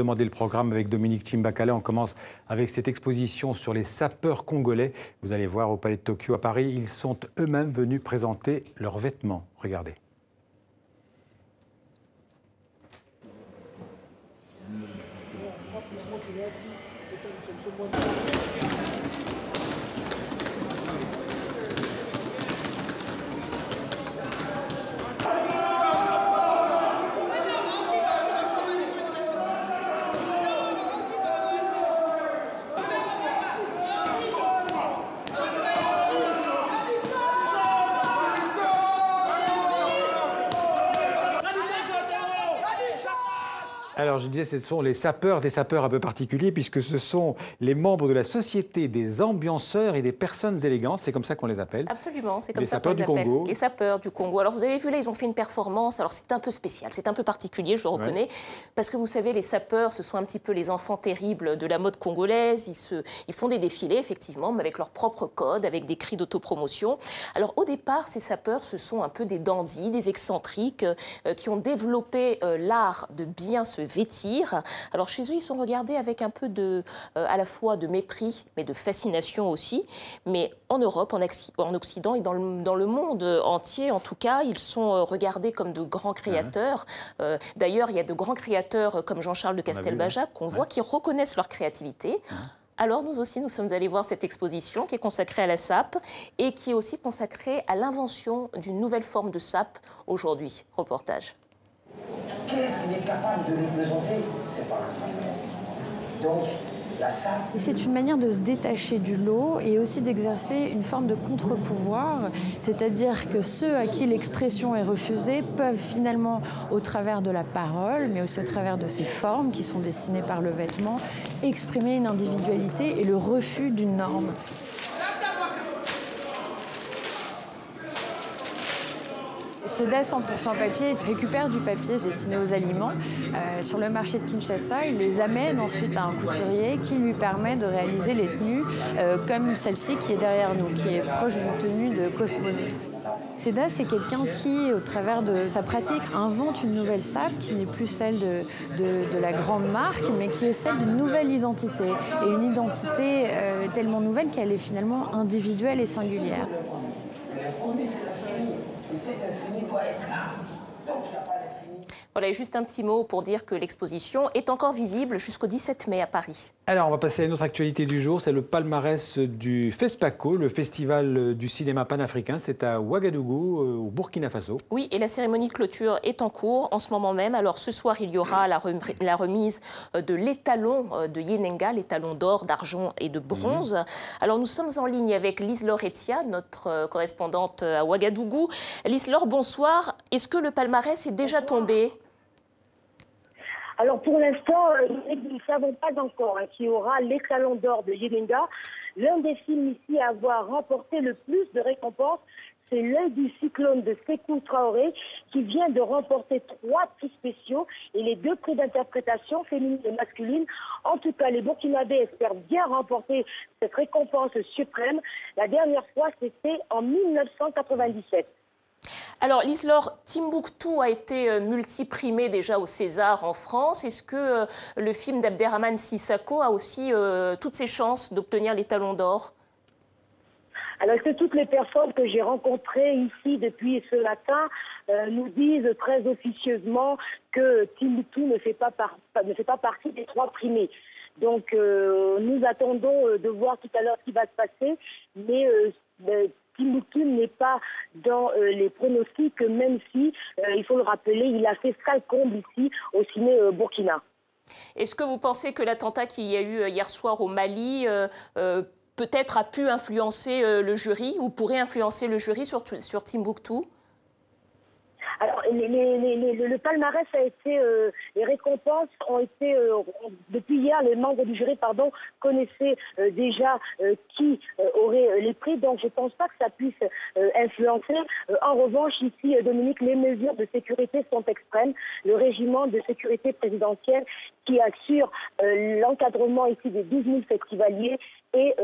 Demandez le programme avec Dominique Chimbakala. On commence avec cette exposition sur les sapeurs congolais. Vous allez voir au Palais de Tokyo à Paris, ils sont eux-mêmes venus présenter leurs vêtements. Regardez. Alors, je disais, ce sont les sapeurs, des sapeurs un peu particuliers, puisque ce sont les membres de la Société des ambianceurs et des personnes élégantes. C'est comme ça qu'on les appelle. Absolument, c'est comme ça qu'on les appelle. Les sapeurs du Congo. Alors, vous avez vu, là, ils ont fait une performance. Alors, c'est un peu spécial, c'est un peu particulier, je le reconnais. Ouais. Parce que vous savez, les sapeurs, ce sont un petit peu les enfants terribles de la mode congolaise. Ils font des défilés, effectivement, mais avec leur propre code, avec des cris d'autopromotion. Alors, au départ, ces sapeurs, ce sont un peu des dandys, des excentriques, qui ont développé l'art de bien se vêtir. Alors chez eux, ils sont regardés avec un peu à la fois de mépris, mais de fascination aussi. Mais en Europe, en Occident et dans le monde entier, en tout cas, ils sont regardés comme de grands créateurs. D'ailleurs, il y a de grands créateurs comme Jean-Charles de Castelbajac qu'on voit qui reconnaissent leur créativité. Alors nous aussi, nous sommes allés voir cette exposition qui est consacrée à la sape et qui est aussi consacrée à l'invention d'une nouvelle forme de sape aujourd'hui. Reportage. Qu'est-ce qu'il est capable de représenter? C'est pas la sape. Donc, la sape... C'est une manière de se détacher du lot et aussi d'exercer une forme de contre-pouvoir, c'est-à-dire que ceux à qui l'expression est refusée peuvent finalement, au travers de la parole, mais aussi au travers de ces formes qui sont dessinées par le vêtement, exprimer une individualité et le refus d'une norme. Seda 100% papier récupère du papier destiné aux aliments sur le marché de Kinshasa. Il les amène ensuite à un couturier qui lui permet de réaliser les tenues comme celle-ci qui est derrière nous, qui est proche d'une tenue de cosmonaute. Seda, c'est quelqu'un qui, au travers de sa pratique, invente une nouvelle sape qui n'est plus celle de la grande marque, mais qui est celle d'une nouvelle identité. Et une identité tellement nouvelle qu'elle est finalement individuelle et singulière. Voilà, et juste un petit mot pour dire que l'exposition est encore visible jusqu'au 17 mai à Paris. Alors, on va passer à une autre actualité du jour, c'est le palmarès du FESPACO, le festival du cinéma panafricain. C'est à Ouagadougou, au Burkina Faso. Oui, et la cérémonie de clôture est en cours en ce moment même. Alors, ce soir, il y aura la remise de l'étalon de Yenenga, l'étalon d'or, d'argent et de bronze. Alors, nous sommes en ligne avec Lise-Laure Etia, notre correspondante à Ouagadougou. Lise-Laure, bonsoir. Est-ce que le palmarès est déjà tombé ? Alors pour l'instant, nous ne savons pas encore qui aura l'étalon d'or de Yenenga. L'un des films ici à avoir remporté le plus de récompenses, c'est L'œil du cyclone de Sékou Traoré, qui vient de remporter 3 prix spéciaux et les 2 prix d'interprétation féminine et masculine. En tout cas, les Burkinabés espèrent bien remporter cette récompense suprême. La dernière fois, c'était en 1997. Alors, Lise-Laure, Timbuktu a été multiprimé déjà au César en France. Est-ce que le film d'Abderrahmane Sissako a aussi toutes ses chances d'obtenir l'étalon d'or? Alors, que toutes les personnes que j'ai rencontrées ici depuis ce matin nous disent très officieusement que Timbuktu ne fait pas partie des 3 primés. Donc, nous attendons de voir tout à l'heure ce qui va se passer, mais Timbuktu n'est pas dans les pronostics, même si, il faut le rappeler, il a fait sale comble ici au ciné Burkina. Est-ce que vous pensez que l'attentat qu'il y a eu hier soir au Mali peut-être a pu influencer le jury ou pourrait influencer le jury sur Timbuktu? Alors, le palmarès a été, les récompenses ont été, depuis hier, les membres du jury, connaissaient déjà qui aurait les prix, donc je ne pense pas que ça puisse influencer. En revanche, ici, Dominique, les mesures de sécurité sont extrêmes. Le régiment de sécurité présidentielle qui assure l'encadrement ici des 12 000 festivaliers est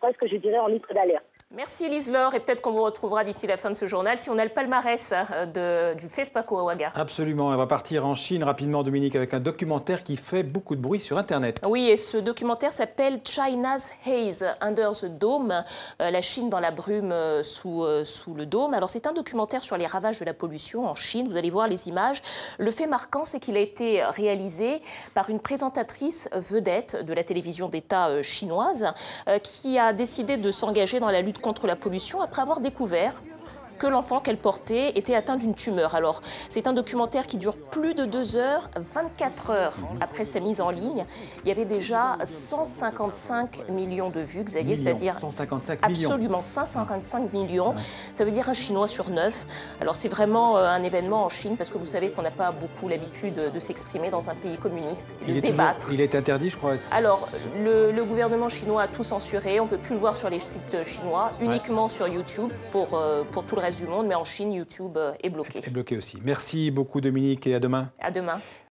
presque, je dirais, en litre d'alerte. Merci Lise-Laure, et peut-être qu'on vous retrouvera d'ici la fin de ce journal si on a le palmarès du FESPACO à Ouaga. Absolument, on va partir en Chine rapidement, Dominique, avec un documentaire qui fait beaucoup de bruit sur Internet. Oui, et ce documentaire s'appelle China's Haze Under the Dome, la Chine dans la brume sous le dôme. Alors c'est un documentaire sur les ravages de la pollution en Chine, vous allez voir les images. Le fait marquant, c'est qu'il a été réalisé par une présentatrice vedette de la télévision d'État chinoise qui a décidé de s'engager dans la lutte contre la pollution après avoir découvert que l'enfant qu'elle portait était atteint d'une tumeur. Alors, c'est un documentaire qui dure plus de 2 heures, 24 heures après sa mise en ligne. Il y avait déjà 155 millions de vues, Xavier, c'est-à-dire 155 absolument 155 millions. Ça veut dire un Chinois sur 9. Alors, c'est vraiment un événement en Chine parce que vous savez qu'on n'a pas beaucoup l'habitude de s'exprimer dans un pays communiste et de débattre. Il est interdit, je crois. Alors, le gouvernement chinois a tout censuré. On ne peut plus le voir sur les sites chinois, uniquement sur YouTube pour tout le reste du monde, mais en Chine, YouTube est bloqué. Est bloqué aussi. Merci beaucoup Dominique et à demain. À demain.